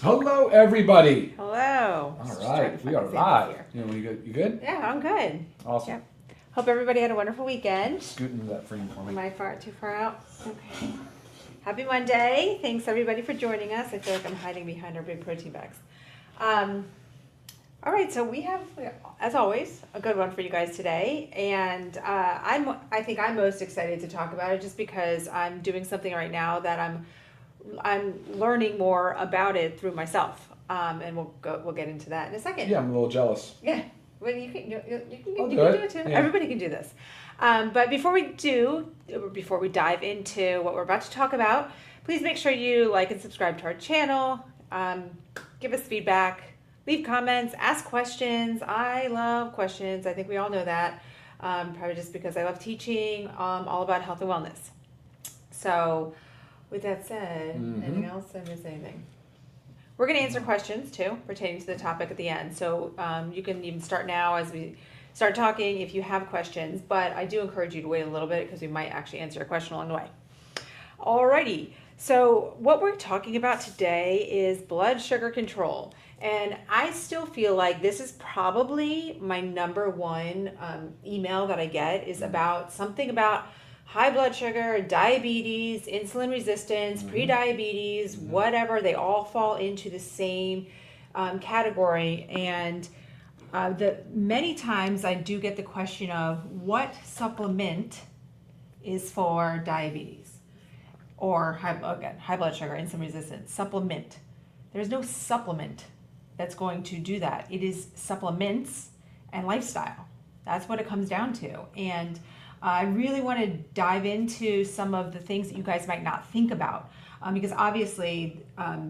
Hello, everybody. Hello. All right, we are live. You good? Yeah, I'm good. Awesome. Yep. Hope everybody had a wonderful weekend. Scoot into that frame for me. Am I too far out? Okay. Happy Monday. Thanks everybody for joining us. I feel like I'm hiding behind our big protein bags. All right, so we have, as always, a good one for you guys today, and I think I'm most excited to talk about it just because I'm doing something right now that I'm learning more about it through myself, and we'll get into that in a second. Yeah, I'm a little jealous. Yeah, well, you can do it too. Yeah. Everybody can do this. But before we dive into what we're about to talk about, please make sure you like and subscribe to our channel. Give us feedback, leave comments, ask questions. I love questions. I think we all know that. Probably just because I love teaching all about health and wellness. So, with that said, anything else? Did I miss anything? We're going to answer questions too pertaining to the topic at the end. So you can even start now as we start talking if you have questions. But I do encourage you to wait a little bit because we might actually answer a question along the way. Alrighty. So what we're talking about today is blood sugar control. And I still feel like this is probably my number one email that I get is about something about high blood sugar, diabetes, insulin resistance, pre-diabetes, whatever. They all fall into the same category. And many times I do get the question of what supplement is for diabetes or high blood sugar, insulin resistance. Supplement. There's no supplement that's going to do that. It is supplements and lifestyle. That's what it comes down to. And I really want to dive into some of the things that you guys might not think about because obviously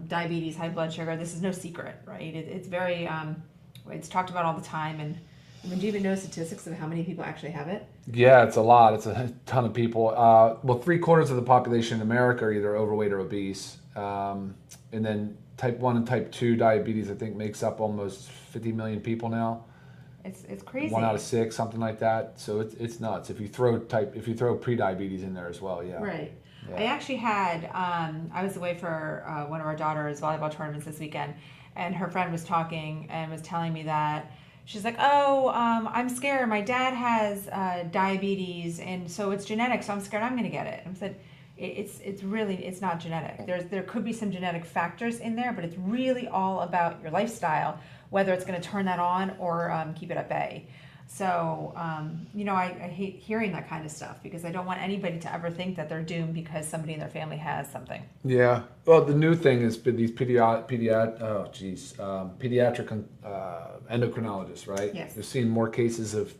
diabetes, high blood sugar, this is no secret, right? It's very, it's talked about all the time. And do you even know statistics of how many people actually have it? Yeah, it's a lot. It's a ton of people. Well, 3/4 of the population in America are either overweight or obese. And then type 1 and type 2 diabetes, I think, makes up almost 50 million people now. It's crazy. 1 out of 6, something like that. So it's nuts. If you throw pre-diabetes in there as well, yeah. Right. Yeah. I actually had I was away for one of our daughter's volleyball tournaments this weekend, and her friend was talking and was telling me that she's like, I'm scared. My dad has diabetes, and so it's genetic. So I'm scared I'm going to get it. I said, it's not genetic. There could be some genetic factors in there, but it's really all about your lifestyle, whether it's going to turn that on or keep it at bay. So, I hate hearing that kind of stuff because I don't want anybody to ever think that they're doomed because somebody in their family has something. Yeah. Well, the new thing is these pediatric endocrinologists, right? Yes. They're seeing more cases of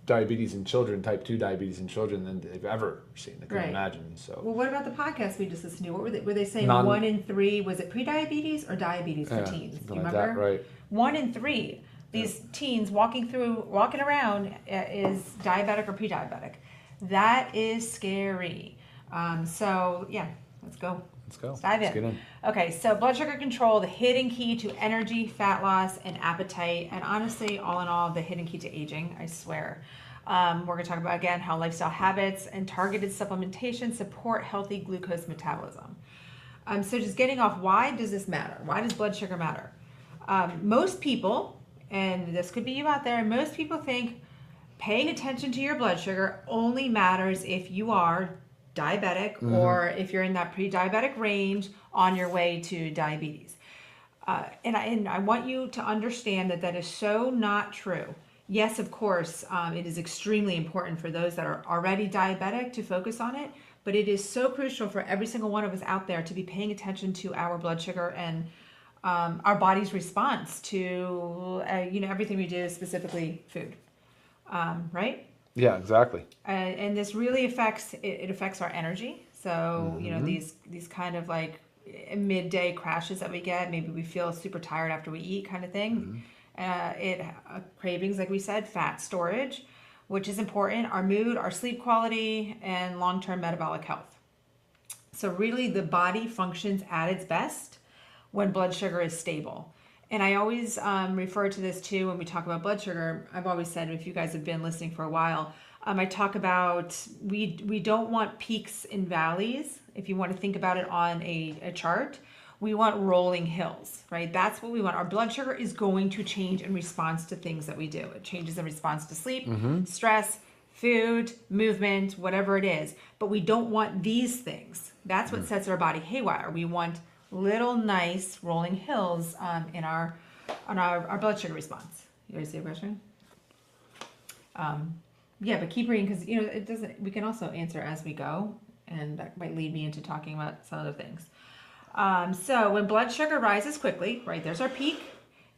diabetes in children, type 2 diabetes in children than they've ever seen. I can imagine. So. Well, what about the podcast we just listened to? What were they saying? 1 in 3 was it pre-diabetes or diabetes for teens? Do you remember? Like that, right. 1 in 3. These teens walking around is diabetic or pre-diabetic. That is scary. So yeah, let's go. Let's dive in. Let's get in. Okay, so blood sugar control, the hidden key to energy, fat loss, and appetite. And honestly, all in all, the hidden key to aging, I swear. We're going to talk about, again, how lifestyle habits and targeted supplementation support healthy glucose metabolism. So just getting off, why does this matter? Why does blood sugar matter? Most people, and this could be you out there, most people think paying attention to your blood sugar only matters if you are diabetic or if you're in that pre-diabetic range on your way to diabetes. And I want you to understand that is so not true. Yes, of course, it is extremely important for those that are already diabetic to focus on it, but it is so crucial for every single one of us out there to be paying attention to our blood sugar and our body's response to everything we do, specifically food, right? Yeah, exactly. And this really affects our energy. So these kind of like midday crashes that we get, maybe we feel super tired after we eat, kind of thing. Cravings, like we said, fat storage, which is important. Our mood, our sleep quality, and long-term metabolic health. So really, the body functions at its best when blood sugar is stable. And I always refer to this too when we talk about blood sugar. I've always said, if you guys have been listening for a while, I talk about we don't want peaks and valleys. If you want to think about it on a chart, We want rolling hills, right? That's what we want. Our blood sugar is going to change in response to things that we do. It changes in response to sleep, stress, food, movement, whatever it is. But we don't want these things. That's what sets our body haywire. We want little nice rolling hills in our blood sugar response. You guys see a question? Yeah, but keep reading, because it doesn't. We can also answer as we go, and that might lead me into talking about some other things. So when blood sugar rises quickly, right, there's our peak.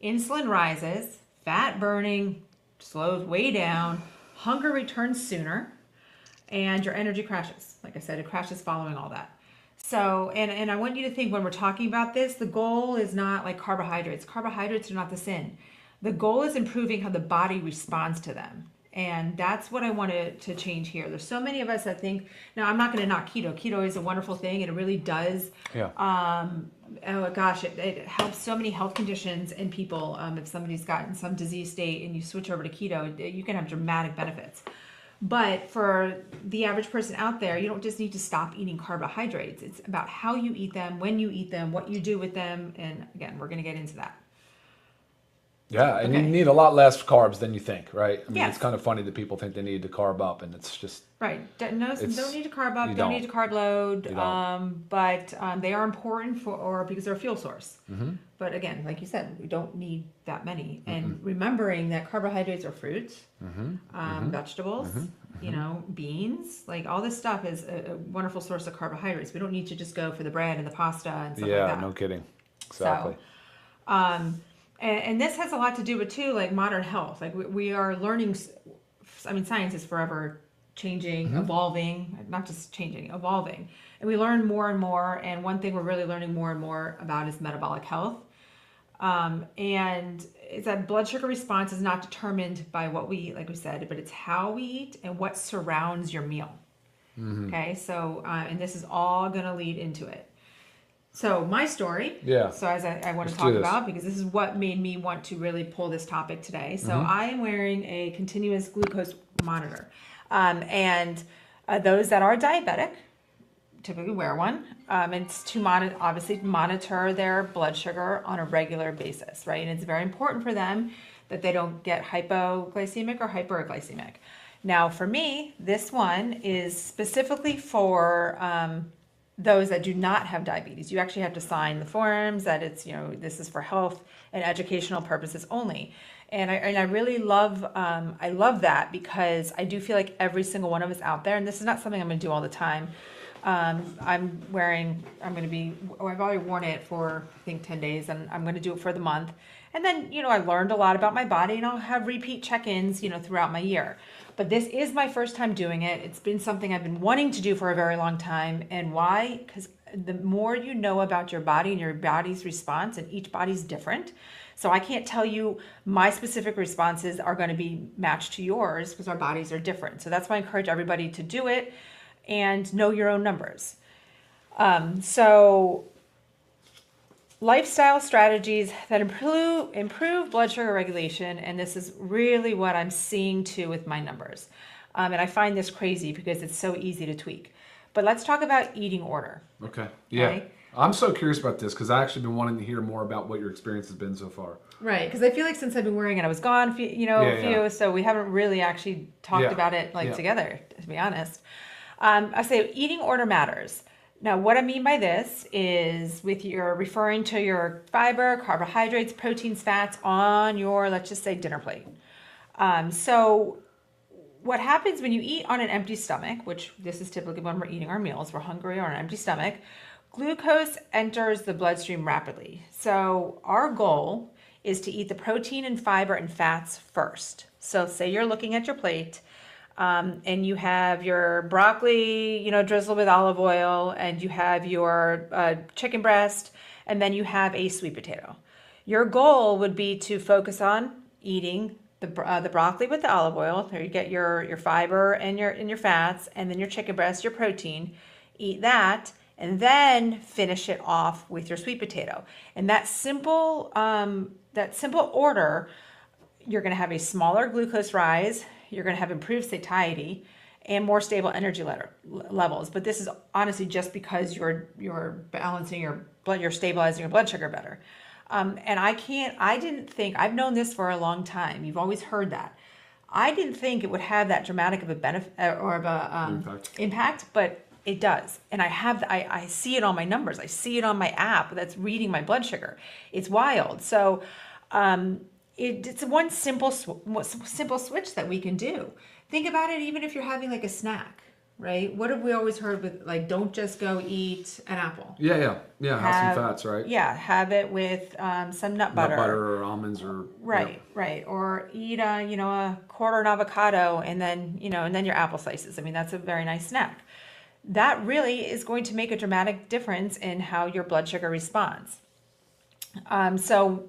Insulin rises, fat burning slows way down, hunger returns sooner, and your energy crashes. Like I said, it crashes following all that. So, and I want you to think, when we're talking about this, the goal is not like carbohydrates. Carbohydrates are not the sin. The goal is improving how the body responds to them. And that's what I wanted to change here. There's so many of us that think, now I'm not going to knock keto. Keto is a wonderful thing, and it really does. Yeah. Oh gosh, it helps so many health conditions in people. If somebody's gotten some disease state and you switch over to keto, you can have dramatic benefits. But for the average person out there, you don't just need to stop eating carbohydrates. It's about how you eat them, when you eat them, what you do with them. And again, we're going to get into that. Yeah, and you need a lot less carbs than you think, right? I mean, Yes. it's kind of funny that people think they need to carb up, and it's just... Right. Don't need to carb up, you don't need to carb load, You don't. but they are important because they're a fuel source. But again, like you said, we don't need that many. And remembering that carbohydrates are fruits, vegetables, beans, like all this stuff is a wonderful source of carbohydrates. We don't need to just go for the bread and the pasta and stuff like that. Yeah, no kidding. Exactly. So, and this has a lot to do with too, like modern health. Like we are learning. I mean, science is forever changing, evolving, not just changing, evolving. And we learn more and more. And one thing we're really learning more and more about is metabolic health. And it's that blood sugar response is not determined by what we eat, like we said, but it's how we eat and what surrounds your meal. Okay, so and this is all going to lead into it. So my story, so as I want to talk about, because this is what made me want to really pull this topic today. So I am wearing a continuous glucose monitor. And those that are diabetic typically wear one. It's to monitor their blood sugar on a regular basis, right? And it's very important for them that they don't get hypoglycemic or hyperglycemic. Now for me, this one is specifically for those that do not have diabetes. You actually have to sign the forms that it's, this is for health and educational purposes only. And I really love, I love that, because I do feel like every single one of us out there, and this is not something I'm going to do all the time. I've already worn it for, I think, 10 days, and I'm going to do it for the month. And then, I learned a lot about my body, and I'll have repeat check-ins, throughout my year. But this is my first time doing it. It's been something I've been wanting to do for a very long time. And why? Because the more you know about your body and your body's response, and each body's different. So I can't tell you my specific responses are going to be matched to yours, because our bodies are different. So that's why I encourage everybody to do it and know your own numbers. So lifestyle strategies that improve blood sugar regulation, and this is really what I'm seeing too with my numbers. And I find this crazy because it's so easy to tweak. But let's talk about eating order. Okay. Yeah. Okay? I'm so curious about this, because I've actually been wanting to hear more about what your experience has been so far. Right, because I feel like since I've been wearing it, I was gone a few, so we haven't really actually talked about it together, to be honest. I say eating order matters. Now, what I mean by this is you're referring to your fiber, carbohydrates, proteins, fats on your, let's just say, dinner plate. So what happens when you eat on an empty stomach, which this is typically when we're eating our meals, we're hungry or on an empty stomach, glucose enters the bloodstream rapidly. So our goal is to eat the protein and fiber and fats first. So say you're looking at your plate, and you have your broccoli, drizzled with olive oil, and you have your chicken breast, and then you have a sweet potato. Your goal would be to focus on eating the broccoli with the olive oil. There you get your fiber and your fats, and then your chicken breast, your protein. Eat that, and then finish it off with your sweet potato. And that simple order, you're going to have a smaller glucose rise. You're going to have improved satiety and more stable energy levels. But this is honestly just because you're balancing your you're stabilizing your blood sugar better. And I've known this for a long time. You've always heard that. I didn't think it would have that dramatic of a benefit or of a impact, but it does. And I see it on my numbers. I see it on my app that's reading my blood sugar. It's wild. So it's one simple switch that we can do. Think about it even if you're having like a snack, right? What have we always heard with like, don't just go eat an apple. Yeah. Have some fats, right? Yeah, have it with some nut butter. Nut butter or almonds or... Right. Or eat a quarter an avocado and then your apple slices. I mean, that's a very nice snack. That really is going to make a dramatic difference in how your blood sugar responds. So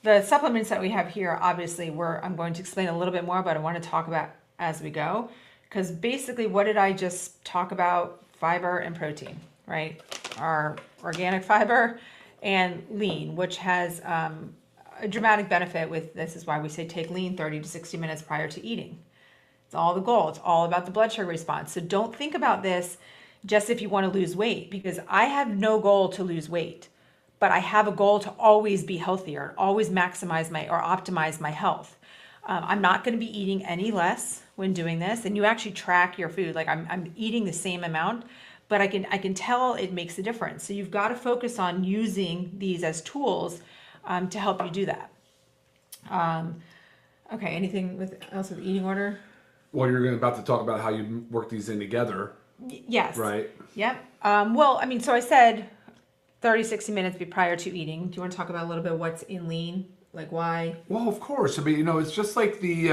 the supplements that we have here, obviously, I'm going to explain a little bit more, but I want to talk about as we go. Because basically, what did I just talk about? Fiber and protein, right? Our organic fiber and lean, which has a dramatic benefit with, this is why we say take lean 30 to 60 minutes prior to eating. It's all the goal. It's all about the blood sugar response. So don't think about this just if you want to lose weight, because I have no goal to lose weight, but I have a goal to always be healthier, always maximize or optimize my health. I'm not going to be eating any less when doing this, and you actually track your food. Like I'm eating the same amount, but I can tell it makes a difference. So you've got to focus on using these as tools to help you do that. Okay, anything else with eating order? Well, you're about to talk about how you work these in together. Yes. Right. Yep. Well, I mean, so I said 30, 60 minutes prior to eating. Do you want to talk about a little bit what's in lean? Like why? Well, of course. I mean, it's just like the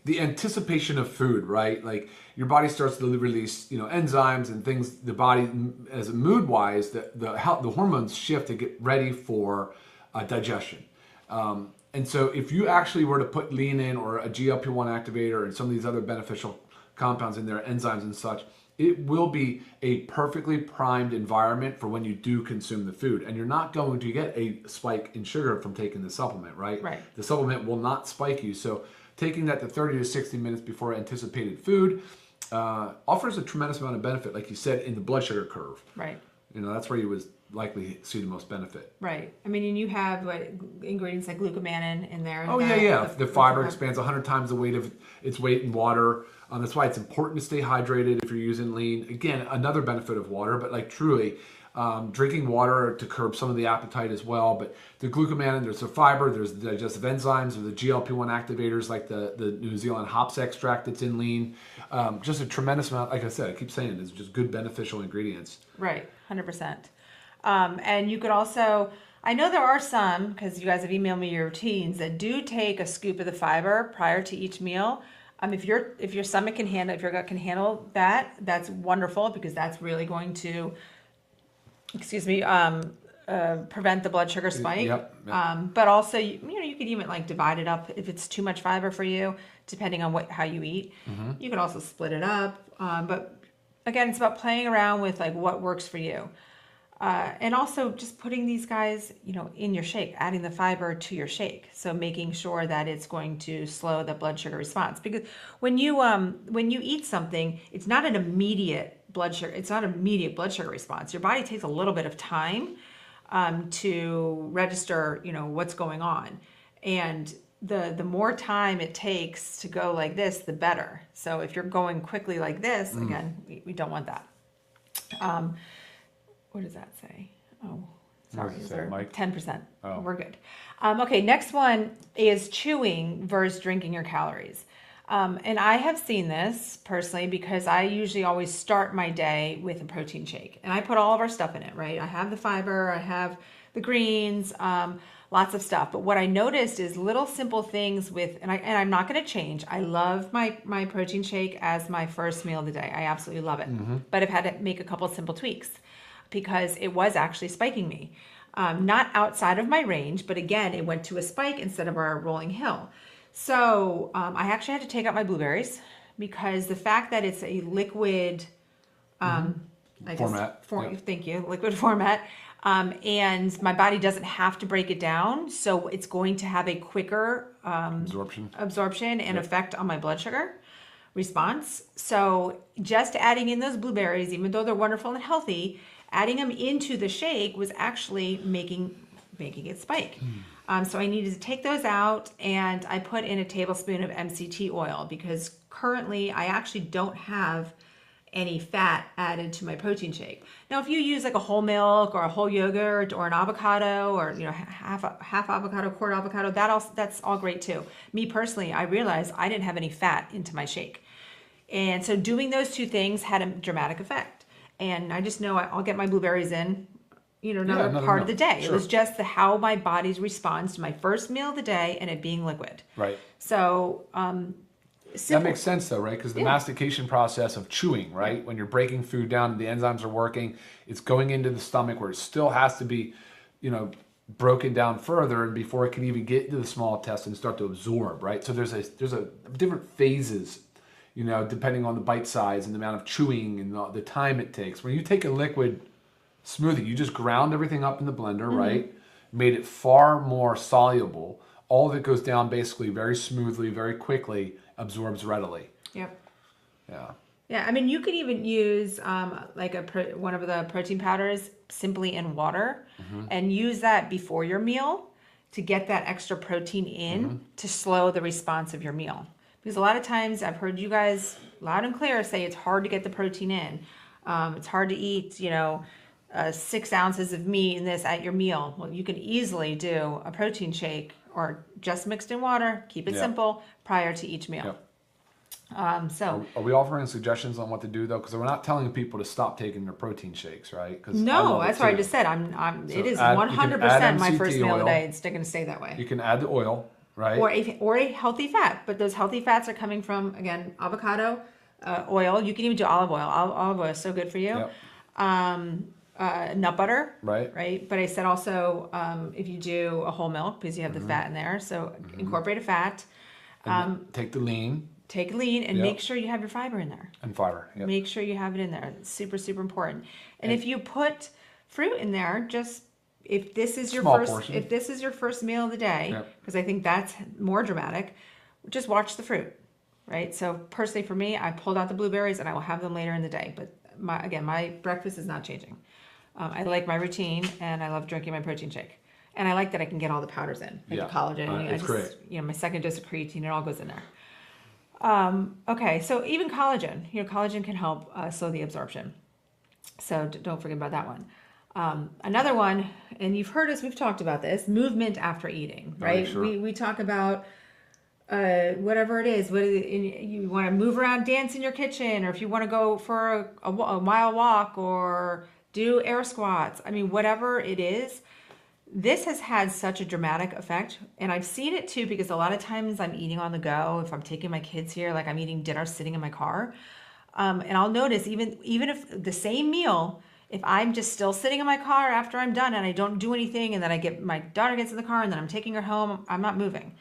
anticipation of food, right? Like your body starts to release, enzymes and things. The body, as mood-wise, the hormones shift to get ready for digestion. And so if you actually were to put lean in or a GLP-1 activator and some of these other beneficial compounds in there, enzymes and such, it will be a perfectly primed environment for when you do consume the food. And you're not going to get a spike in sugar from taking the supplement, right? Right. The supplement will not spike you. So taking that to 30 to 60 minutes before anticipated food offers a tremendous amount of benefit, like you said, in the blood sugar curve. Right. That's where you would likely see the most benefit. Right. I mean, and you have ingredients like glucomannan in there. Oh, yeah. The fiber expands 100 times the weight of its weight in water. That's why it's important to stay hydrated if you're using lean. Again, another benefit of water, but like truly, drinking water to curb some of the appetite as well. But the glucomannan, there's the fiber, there's the digestive enzymes, or the GLP-1 activators like the New Zealand hops extract that's in lean. Just a tremendous amount, like I said, I keep saying it, it's just good beneficial ingredients. Right, 100%. And you could also, I know there are some, because you guys have emailed me your routines, that do take a scoop of the fiber prior to each meal. If your stomach can handle, if your gut can handle that, that's wonderful, because that's really going to, prevent the blood sugar spike. Yep. But also, you could even like divide it up if it's too much fiber for you, depending on how you eat. Mm-hmm. You could also split it up. But again, it's about playing around with like what works for you. And also just putting these guys, in your shake, adding the fiber to your shake. So making sure that it's going to slow the blood sugar response. Because when you eat something, it's not an immediate blood sugar. It's not an immediate blood sugar response. Your body takes a little bit of time to register, what's going on. And the more time it takes to go like this, the better. So if you're going quickly like this, again, we don't want that. What does that say? Oh, sorry. Is there 10%? Oh. We're good. Okay, next one is chewing versus drinking your calories. And I have seen this personally because I usually always start my day with a protein shake. And I put all of our stuff in it, right? I have the fiber, I have the greens, lots of stuff. But what I noticed is little simple things and I'm not going to change. I love my protein shake as my first meal of the day. I absolutely love it. Mm-hmm. But I've had to make a couple simple tweaks, because it was actually spiking me. Not outside of my range, but again, it went to a spike instead of our rolling hill. So I actually had to take out my blueberries, because the fact that it's a liquid format. Thank you, liquid format. And my body doesn't have to break it down. So it's going to have a quicker absorption and effect on my blood sugar response. So just adding in those blueberries, even though they're wonderful and healthy, adding them into the shake was actually making it spike. So I needed to take those out, and I put in a tablespoon of MCT oil because currently I actually don't have any fat added to my protein shake. Now, if you use like a whole milk or a whole yogurt or an avocado or half avocado, quarter avocado, that's all great too. Me personally, I realized I didn't have any fat into my shake, and so doing those two things had a dramatic effect. And I just know I'll get my blueberries in, another part of the day. Sure. It was just how my body responds to my first meal of the day and it being liquid. Right. So that makes sense though, right? Because the mastication process of chewing, right? When you're breaking food down, the enzymes are working, it's going into the stomach where it still has to be, broken down further, and before it can even get into the small intestine and start to absorb, right? So there's a different phases, depending on the bite size and the amount of chewing and the time it takes. When you take a liquid smoothie, you just ground everything up in the blender, right? Made it far more soluble. All of it goes down basically very smoothly, very quickly, absorbs readily. Yep. Yeah. Yeah, I mean, you could even use one of the protein powders simply in water and use that before your meal to get that extra protein in to slow the response of your meal. Because a lot of times I've heard you guys loud and clear say it's hard to get the protein in. It's hard to eat, 6 ounces of meat in this at your meal. Well, you can easily do a protein shake or just mixed in water, keep it simple, prior to each meal. Yep. So are we offering suggestions on what to do though? Because we're not telling people to stop taking their protein shakes, right? No, that's what I just said. It is 100% my first meal of the day. It's going to stay that way. You can add the oil, right? Or a healthy fat, but those healthy fats are coming from, again, avocado oil. You can even do olive oil. Olive oil is so good for you. Yep. Nut butter, right? But I said also if you do a whole milk, because you have the fat in there, so incorporate a fat. Take the lean. Take lean and make sure you have your fiber in there. And fiber, Make sure you have it in there. It's super, super important. And if you put fruit in there, just if this is your first meal of the day, because I think that's more dramatic, just watch the fruit, right? So personally for me, I pulled out the blueberries and I will have them later in the day. But my breakfast is not changing. I like my routine and I love drinking my protein shake. And I like that I can get all the powders in, like the collagen. It's great. My second dose of creatine, it all goes in there. Okay, so even collagen, collagen can help slow the absorption. So don't forget about that one. Another one, and you've heard us, we've talked about this, movement after eating, right? Sure. We talk about whatever it is, whether you want to move around, dance in your kitchen, or if you want to go for a mile walk or do air squats. I mean, whatever it is, this has had such a dramatic effect, and I've seen it too because a lot of times I'm eating on the go. If I'm taking my kids here, like I'm eating dinner sitting in my car, and I'll notice even if the same meal, if I'm just still sitting in my car after I'm done and I don't do anything, and then my daughter gets in the car and then I'm taking her home, I'm not moving.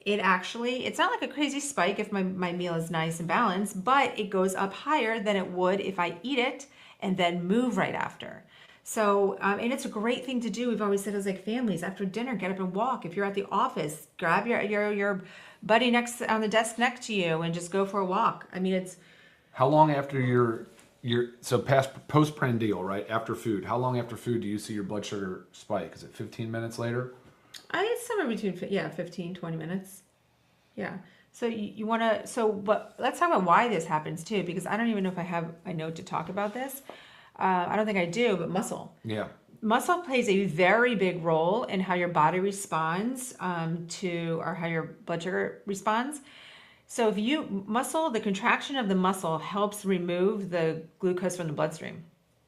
It's not like a crazy spike if my meal is nice and balanced, but it goes up higher than it would if I eat it and then move right after. So, and it's a great thing to do. We've always said as like families, after dinner, get up and walk. If you're at the office, grab your buddy on the desk next to you and just go for a walk. I mean, it's... How long after postprandial, right? After food, how long after food do you see your blood sugar spike? Is it 15 minutes later? It's somewhere between, 15, 20 minutes. Yeah. So you want to, but let's talk about why this happens too, because I don't even know if I have a note to talk about this. I don't think I do, but muscle. Yeah. Muscle plays a very big role in how your body responds or how your blood sugar responds. So if the contraction of the muscle helps remove the glucose from the bloodstream.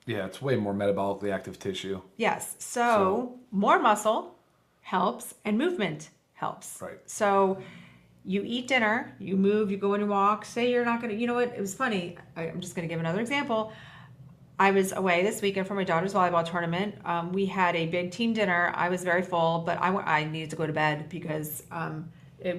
Yeah, it's way more metabolically active tissue. Yes. So more muscle helps and movement helps. Right. So you eat dinner, you move, you go on your walk. Say you're not going to, you know what? It was funny. I'm just going to give another example. I was away this weekend for my daughter's volleyball tournament. We had a big team dinner. I was very full, but I needed to go to bed because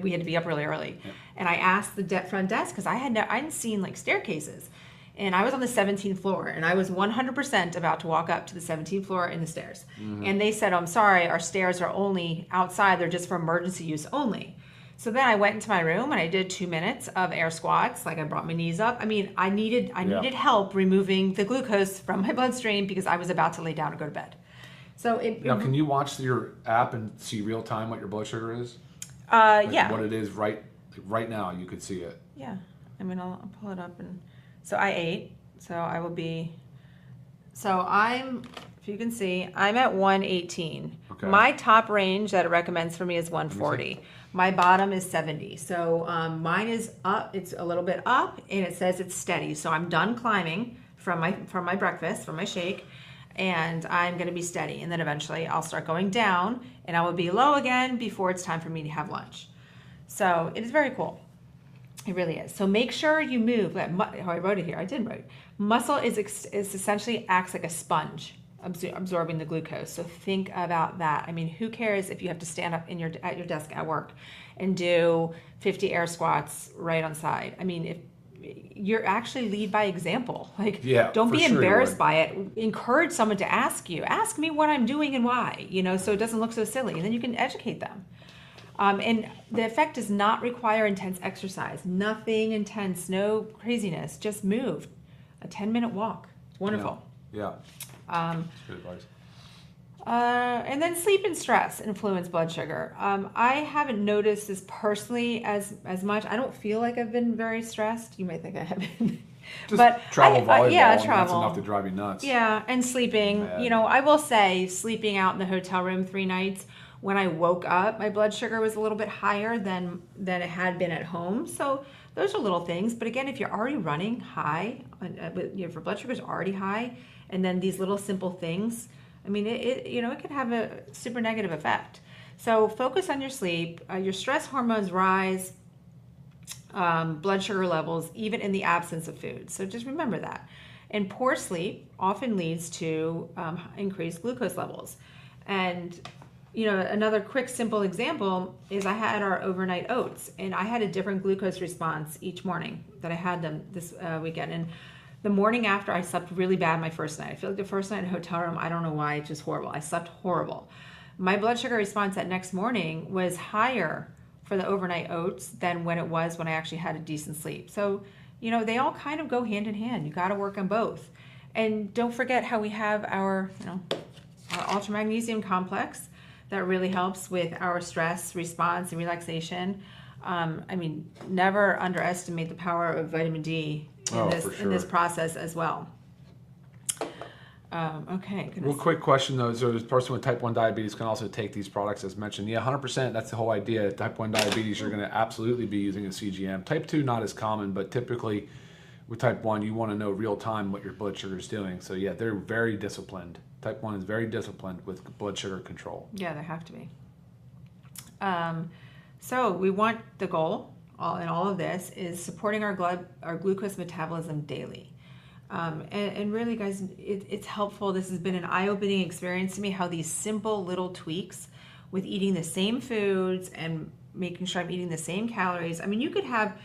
we had to be up really early. Yeah. And I asked the front desk because I hadn't seen like staircases. And I was on the 17th floor, and I was 100% about to walk up to the 17th floor in the stairs. Mm-hmm. And they said, I'm sorry, our stairs are only outside. They're just for emergency use only. So then I went into my room and I did 2 minutes of air squats. Like I brought my knees up. I mean, I needed help removing the glucose from my bloodstream because I was about to lay down and go to bed. So now, can you watch your app and see real time what your blood sugar is? Yeah. What it is right now, you could see it. Yeah. I mean, I'll pull it up. And so I ate. So I will be. So if you can see, I'm at 118. Okay. My top range that it recommends for me is 140. My bottom is 70. So mine is up. It's a little bit up, and it says it's steady. So I'm done climbing from my breakfast, from my shake, and I'm going to be steady. And then eventually I'll start going down, and I will be low again before it's time for me to have lunch. So it is very cool. It really is. So make sure you move. I wrote it here. I did write it. Muscle is essentially acts like a sponge, absorbing the glucose. So think about that. I mean, who cares if you have to stand up at your desk at work and do 50 air squats right on side? I mean, if you're actually lead by example, like don't be embarrassed by it. Encourage someone to ask me what I'm doing and why, so it doesn't look so silly, and then you can educate them. And the effect does not require intense exercise. Nothing intense, no craziness. Just move. A 10-minute walk. It's wonderful. Yeah. That's good advice. And then sleep and stress influence blood sugar. I haven't noticed this personally as much. I don't feel like I've been very stressed. You might think I have been. But travel volleyball, travel. That's enough to drive you nuts. Yeah, and sleeping. Man. I will say sleeping out in the hotel room 3 nights, when I woke up, my blood sugar was a little bit higher than it had been at home. So those are little things. But again, if you're already running high, if your blood sugar is already high, and then these little simple things, I mean, it could have a super negative effect. So focus on your sleep. Your stress hormones rise, blood sugar levels, even in the absence of food. So just remember that. And poor sleep often leads to increased glucose levels. And another quick, simple example is I had our overnight oats, and I had a different glucose response each morning that I had them this weekend. And the morning after, I slept really bad my first night. I feel like the first night in a hotel room, I don't know why, it's just horrible. I slept horrible. My blood sugar response that next morning was higher for the overnight oats than when it was when I actually had a decent sleep. So, they all kind of go hand in hand. You got to work on both. And don't forget how we have our ultra magnesium complex that really helps with our stress response and relaxation. Never underestimate the power of vitamin D in this process as well. Okay. Real quick question though, so this person with type 1 diabetes can also take these products as mentioned. Yeah, 100%, that's the whole idea. Type 1 diabetes, you're gonna absolutely be using a CGM. Type 2, not as common, but typically with type 1, you wanna know real time what your blood sugar is doing. So yeah, they're very disciplined. Type 1 is very disciplined with blood sugar control. Yeah, they have to be. So we want the goal in all of this is supporting our glucose metabolism daily. And really, guys, it's helpful. This has been an eye-opening experience to me, how these simple little tweaks with eating the same foods and making sure I'm eating the same calories. I mean, you could have,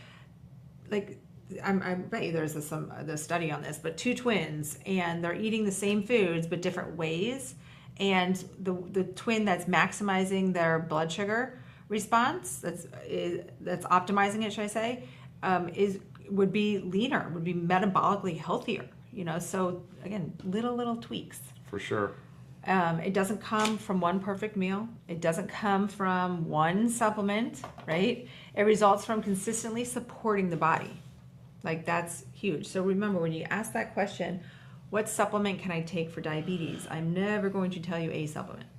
I bet you there's the study on this, but 2 twins, and they're eating the same foods but different ways, and the twin that's maximizing their blood sugar response, that's optimizing it, should I say, would be leaner, would be metabolically healthier. So again, little tweaks. For sure. It doesn't come from one perfect meal. It doesn't come from one supplement, right? It results from consistently supporting the body. That's huge. So remember, when you ask that question, what supplement can I take for diabetes? I'm never going to tell you a supplement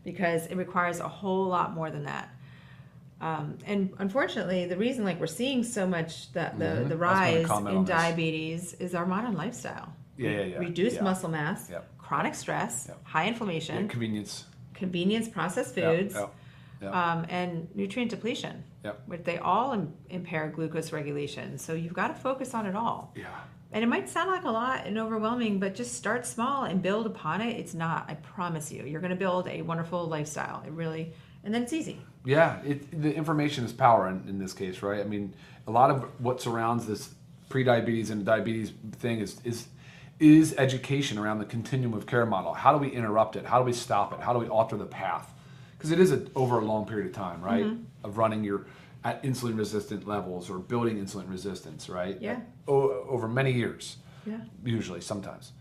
because it requires a whole lot more than that. And unfortunately, the reason we're seeing so much the rise in diabetes is our modern lifestyle. Yeah. Reduced muscle mass, chronic stress, high inflammation, convenience processed foods, and nutrient depletion, which they all impair glucose regulation. So you've got to focus on it all. Yeah. And it might sound like a lot and overwhelming, but just start small and build upon it. It's not. I promise you. You're going to build a wonderful lifestyle. It really, and then it's easy. Yeah, the information is power in this case, right? I mean, a lot of what surrounds this pre-diabetes and diabetes thing is education around the continuum of care model. How do we interrupt it? How do we stop it? How do we alter the path? because it is over a long period of time, right? Of running your at insulin resistant levels or building insulin resistance, right? Yeah. Over many years. Yeah. Usually, sometimes.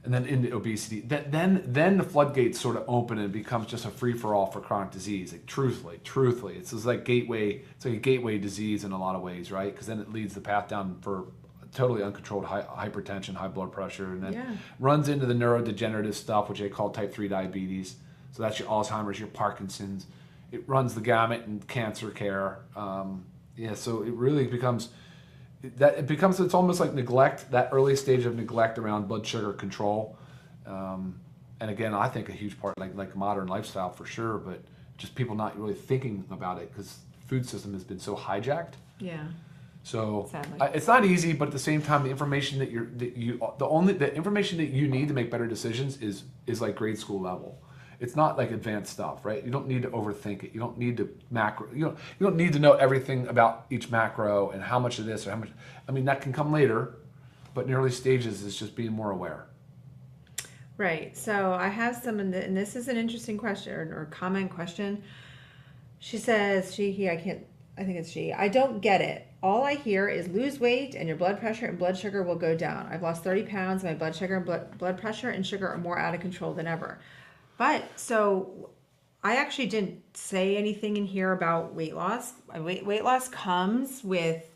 And then into obesity, then the floodgates sort of open and it becomes just a free for all for chronic disease. Like, truthfully, it's like a gateway disease in a lot of ways, right? Because then it leads the path down for totally uncontrolled hypertension, high blood pressure, and then runs into the neurodegenerative stuff, which they call type 3 diabetes. So that's your Alzheimer's, your Parkinson's. It runs the gamut in cancer care. So it really becomes. It's almost like neglect, that early stage of neglect around blood sugar control. And again, I think a huge part, like modern lifestyle for sure, but just people not really thinking about it because the food system has been so hijacked. Yeah. So it's not easy, but at the same time, the information the information that you need to make better decisions is like grade school level. It's not like advanced stuff, right? You don't need to overthink it. You don't need to you don't need to know everything about each macro and how much of this or how much. I mean, that can come later, but in early stages, it's just being more aware. Right. So I have some, and this is an interesting question or comment question. She says, I think it's she. I don't get it. All I hear is lose weight and your blood pressure and blood sugar will go down. I've lost 30 pounds. My blood sugar and blood pressure and sugar are more out of control than ever. But so I actually didn't say anything in here about weight loss. Weight loss comes with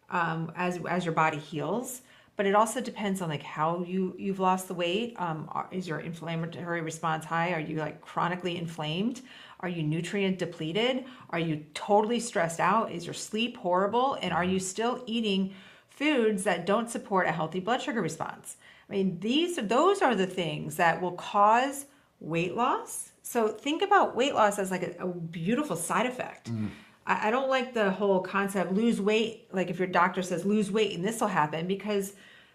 as your body heals, but it also depends on like how you've lost the weight. Is your inflammatory response high? Are you like chronically inflamed? Are you nutrient depleted? Are you totally stressed out? Is your sleep horrible? And are you still eating foods that don't support a healthy blood sugar response? I mean, those are the things that will cause weight loss. So think about weight loss as like a beautiful side effect. I don't like the whole concept lose weight, like if your doctor says lose weight and this will happen, because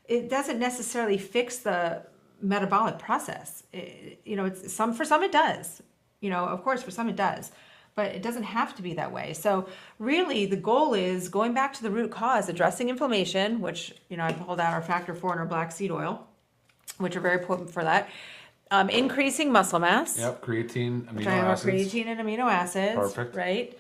it doesn't necessarily fix the metabolic process. For some it does. Of course for some it does, but it doesn't have to be that way. So really the goal is going back to the root cause, addressing inflammation, which I pulled out our factor 4 and our black seed oil, which are very potent for that. Increasing muscle mass. Yep, creatine, amino acids. Creatine and amino acids. Perfect. Right.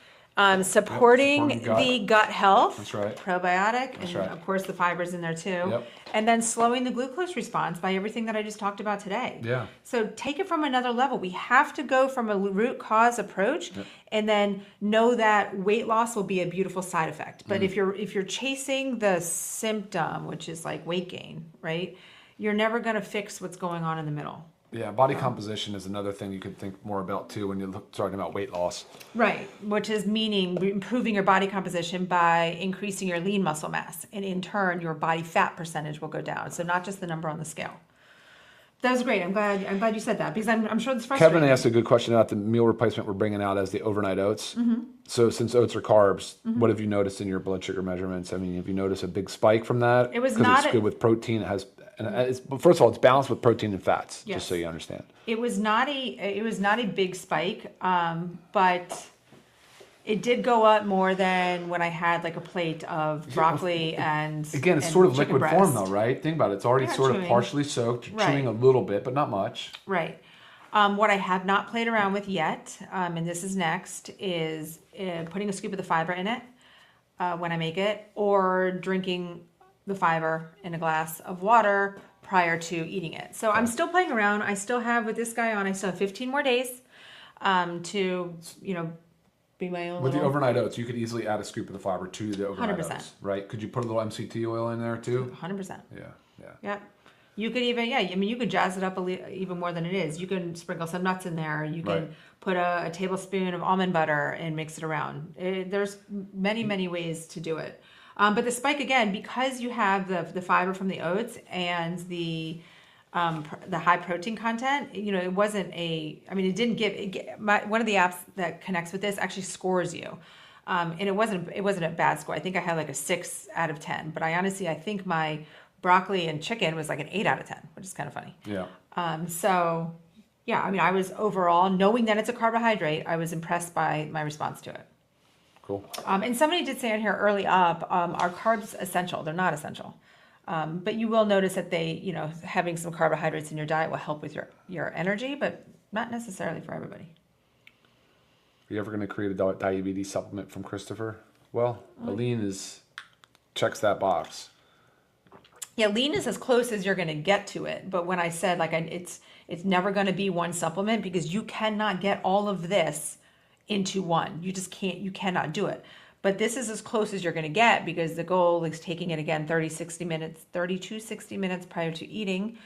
Supporting the gut health. That's right. Probiotic. And of course the fibers in there too. Yep. And then slowing the glucose response by everything that I just talked about today. Yeah. So take it from another level. We have to go from a root cause approach and then know that weight loss will be a beautiful side effect. But if you're chasing the symptom, which is like weight gain, right? You're never going to fix what's going on in the middle. Yeah, body composition is another thing you could think more about too when you're talking about weight loss. Right, which is meaning improving your body composition by increasing your lean muscle mass. And in turn, your body fat percentage will go down. So not just the number on the scale. That was great. I'm glad you said that because I'm sure this frustrating. Kevin asked a good question about the meal replacement we're bringing out as the overnight oats. So since oats are carbs, what have you noticed in your blood sugar measurements? I mean, have you noticed a big spike from that? It was because not it's good with protein. It has, first of all, it's balanced with protein and fats. Yes. Just so you understand. It was not a big spike, but it did go up more than when I had like a plate of broccoli and again, it's and sort of chicken liquid breast. form though, right? Think about it. It's already sort of partially soaked. You're chewing a little bit, but not much. Right. What I have not played around with yet, and this is next, is putting a scoop of the fiber in it when I make it, or drinking the fiber in a glass of water prior to eating it. So I'm still playing around. I still have, with this guy on, I still have 15 more days to, be my own With the overnight oats, you could easily add a scoop of the fiber to the overnight 100%. oats, right? Could you put a little MCT oil in there too? 100%. Yeah. You could even, you could jazz it up even more than it is. You can sprinkle some nuts in there. You can put a tablespoon of almond butter and mix it around. There's many, many ways to do it. But the spike, again, because you have the fiber from the oats and the high protein content, it wasn't it didn't give, one of the apps that connects with this actually scores you. And it wasn't a bad score. I think I had like a 6 out of 10, but I think my broccoli and chicken was like an 8 out of 10, which is kind of funny. Yeah. I was overall, knowing that it's a carbohydrate, I was impressed by my response to it. Cool. And somebody did say in here early up, are carbs essential? They're not essential. But you will notice that they, having some carbohydrates in your diet will help with your energy, but not necessarily for everybody. you ever going to create a diabetes supplement from Christopher? Well, a lean checks that box. Yeah, lean is as close as you're going to get to it. But when I said like it's never going to be one supplement because you cannot get all of this into one. You just can't. You cannot do it. But this is as close as you're going to get because the goal is taking it again 30 to 60 minutes prior to eating,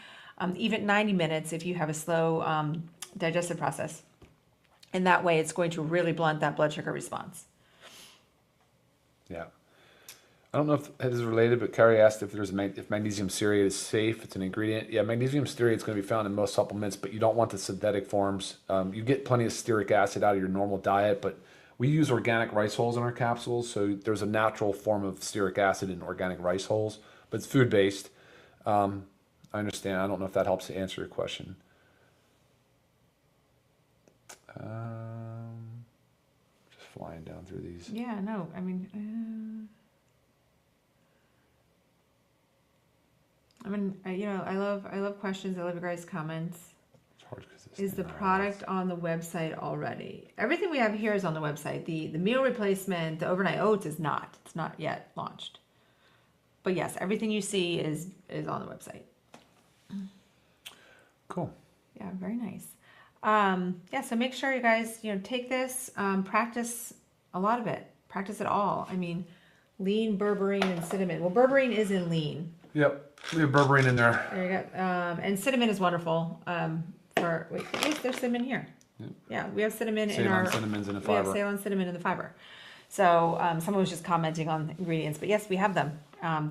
even 90 minutes if you have a slow digestive process. And that way it's going to really blunt that blood sugar response. Yeah. I don't know if it is related, but Carrie asked if magnesium stearate is safe. It's an ingredient. Yeah, magnesium stearate is going to be found in most supplements, but you don't want the synthetic forms. You get plenty of stearic acid out of your normal diet, but we use organic rice hulls in our capsules, so there's a natural form of stearic acid in organic rice hulls, but it's food-based. I understand. I don't know if that helps to answer your question. Just flying down through these. Yeah, no, I mean, I love questions. I love your guys' comments. It's hard 'cause it's Is the in our product on the website already? Everything we have here is on the website. The meal replacement, the overnight oats is not. It's not yet launched. But yes, everything you see is on the website. Cool. Yeah, very nice. So make sure you guys, take this, practice a lot of it. Practice it all. I mean, lean, berberine, and cinnamon. Well, berberine is in lean. Yep, we have berberine in there. There you go. And cinnamon is wonderful. There's cinnamon here. Yep. Yeah, we have cinnamon in Ceylon our. cinnamon's in the We have fiber. Ceylon cinnamon in the fiber. So someone was just commenting on the ingredients, but yes, we have them.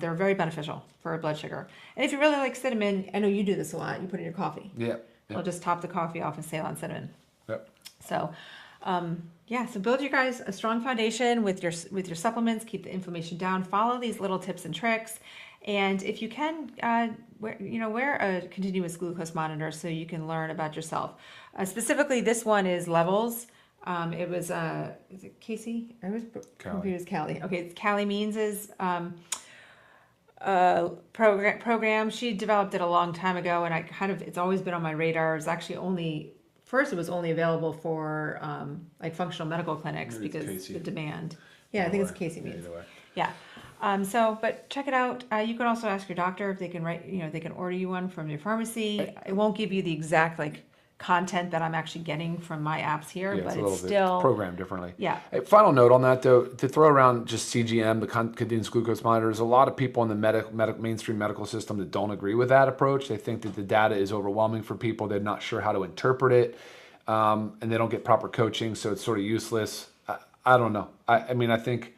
They're very beneficial for blood sugar. And if you really like cinnamon, I know you do this a lot. You put it in your coffee. Yeah. We'll just top the coffee off with Ceylon cinnamon. Yep. So, so build you guys a strong foundation with your supplements. Keep the inflammation down. Follow these little tips and tricks, and if you can, wear a continuous glucose monitor so you can learn about yourself. Specifically, this one is levels. It was is it Casey? I was confused. Callie. Okay, it's Callie Means's program. She developed it a long time ago, and it's always been on my radar. It's actually it was only available for like functional medical clinics because the demand. Yeah, I think it's Casey Means. Yeah. But check it out. You can also ask your doctor if they can they can order you one from your pharmacy. It won't give you the exact content that I'm actually getting from my apps here, but it's still programmed differently. Yeah. Hey, final note on that though, to throw around just CGM, the continuous glucose monitor, there's a lot of people in the mainstream medical system that don't agree with that approach. They think that the data is overwhelming for people. They're not sure how to interpret it, and they don't get proper coaching, so it's sort of useless. I don't know. I mean, I think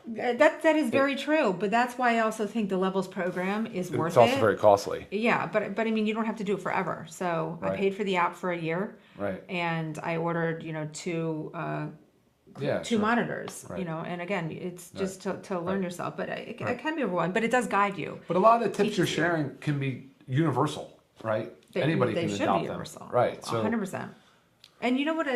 that is very true, but that's why I also think the Levels program is worth it. It's also very costly. Yeah, but I mean, you don't have to do it forever. So Right. I paid for the app for a year, Right. and I ordered two Sure. monitors. Right. And again, it's just to learn yourself, but it can be overwhelming. But it does guide you. But a lot of the tips you're sharing can be universal, right? Anybody they can should adopt be universal. them, right? So 100%. And you know what?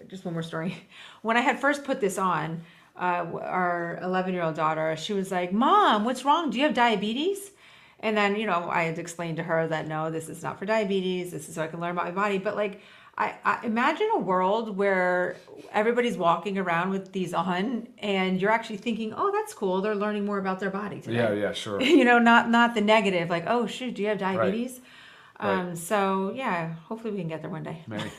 Just one more story. When I had first put this on, our 11-year-old daughter, she was like, "Mom, what's wrong? Do you have diabetes?" And then, I had explained to her that no, this is not for diabetes. This is so I can learn about my body. But I imagine a world where everybody's walking around with these on, and you're actually thinking, "Oh, that's cool. They're learning more about their body today." yeah, sure. Not the negative, like, "Oh, shoot, do you have diabetes?" Right. So yeah, hopefully we can get there one day. Maybe.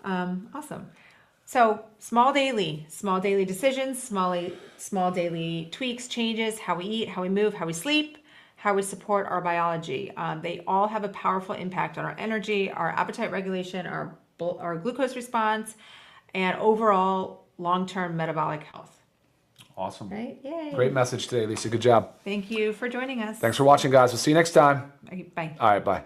Awesome. So small daily decisions, small daily tweaks, changes, how we eat, how we move, how we sleep, how we support our biology. They all have a powerful impact on our energy, our appetite regulation, our glucose response, and overall long-term metabolic health. Awesome. Right? Yay. Great message today, Lisa. Good job. Thank you for joining us. Thanks for watching, guys. We'll see you next time. Okay, bye. All right, bye.